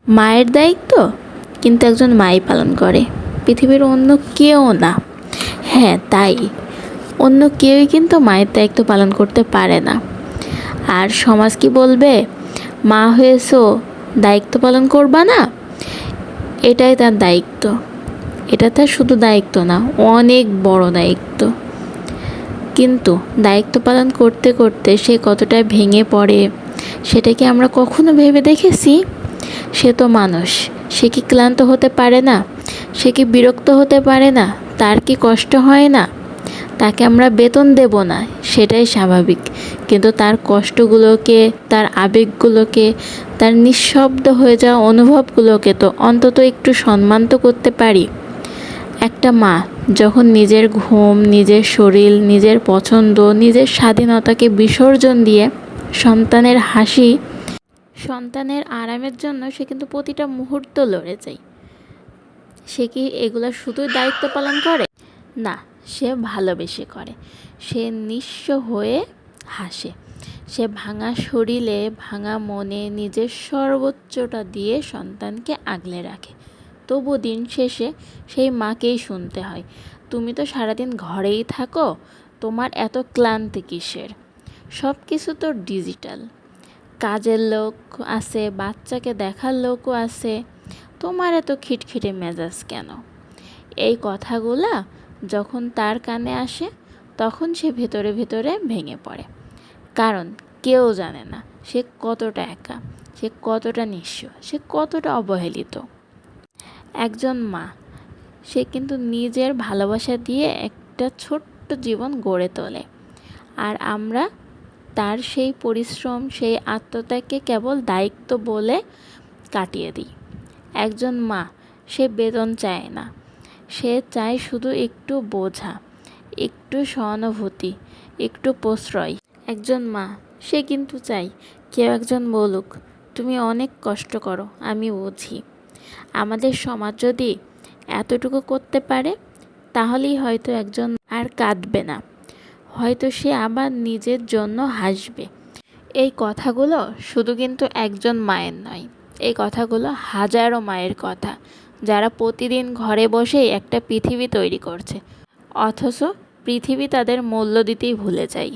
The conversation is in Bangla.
মায়ের দায়িত্ব কিন্তু একজন মাই পালন করে, পৃথিবীর অন্য কেউ না। হ্যাঁ, তাই অন্য কেউই কিন্তু মায়ের দায়িত্ব পালন করতে পারে না। আর সমাজ কি বলবে, মা হয়েছো দায়িত্ব পালন করবা না? এটাই তার দায়িত্ব। এটা তার শুধু দায়িত্ব না, অনেক বড় দায়িত্ব। কিন্তু দায়িত্ব পালন করতে করতে সে কতটা ভেঙে পড়ে সেটা কি আমরা কখনো ভেবে দেখেছি? সে তো মানুষ, সে কি ক্লান্ত হতে পারে না? সে কি বিরক্ত হতে পারে না? তার কি কষ্ট হয় না? তাকে আমরা বেতন দেব না, সেটাই স্বাভাবিক। কিন্তু তার কষ্টগুলোকে, তার আবেগগুলোকে, তার নিঃশব্দ হয়ে যাওয়া অনুভবগুলোকে তো অন্তত একটু সম্মান তো করতে পারি। একটা মা যখন নিজের ঘুম, নিজের শরীর, নিজের পছন্দ, নিজের স্বাধীনতাকে বিসর্জন দিয়ে সন্তানের হাসি, সন্তানের আরামের জন্য সে কিন্তু প্রতিটা মুহূর্ত লড়ে যায়। সে কি এগুলো শুধুই দায়িত্ব পালন করে? না, সে ভালোবেসে করে। সে নিঃস্ব হয়ে হাসে। সে ভাঙা শরীরে, ভাঙা মনে নিজের সর্বোচ্চটা দিয়ে সন্তানকে আগলে রাখে। তবু দিন শেষে সেই মাকেই শুনতে হয়, তুমি তো সারাদিন ঘরেই থাকো, তোমার এত ক্লান্তি কিসের? সব কিছু তো ডিজিটাল, কাজের লোক আছে, বাচ্চাকে দেখার লোকও আছে, তোমার এত খিটখিটে মেজাজ কেন? এই কথাগুলা যখন তার কানে আসে তখন সে ভেতরে ভেতরে ভেঙে পড়ে। কারণ কেউ জানে না সে কতটা একা, সে কতটা নিঃস্ব, সে কতটা অবহেলিত। একজন মা, সে কিন্তু নিজের ভালোবাসা দিয়ে একটা ছোট্ট জীবন গড়ে তোলে। আর আমরা তার সেই পরিশ্রম, সেই আত্মত্যাগকে কেবল দায়িত্ব বলে কাটিয়ে দিই। একজন মা, সে বেতন চায় না, সে চায় শুধু একটু বোঝা, একটু সহানুভূতি, একটু প্রশ্রয়। একজন মা, সে কিন্তু চায় কেউ একজন বলুক, তুমি অনেক কষ্ট করো, আমি বুঝি। আমাদের সমাজ যদি এতটুকু করতে পারে তাহলেই হয়তো একজন আর কাঁদবে না, হয়তো সে আবার নিজের জন্য হাসবে। এই কথাগুলো শুধু কিন্তু একজন মায়ের নয়, এই কথাগুলো হাজারো মায়ের কথা, যারা প্রতিদিন ঘরে বসেই একটা পৃথিবী তৈরি করছে, অথচ পৃথিবী তাদের মূল্য দিতেই ভুলে যায়।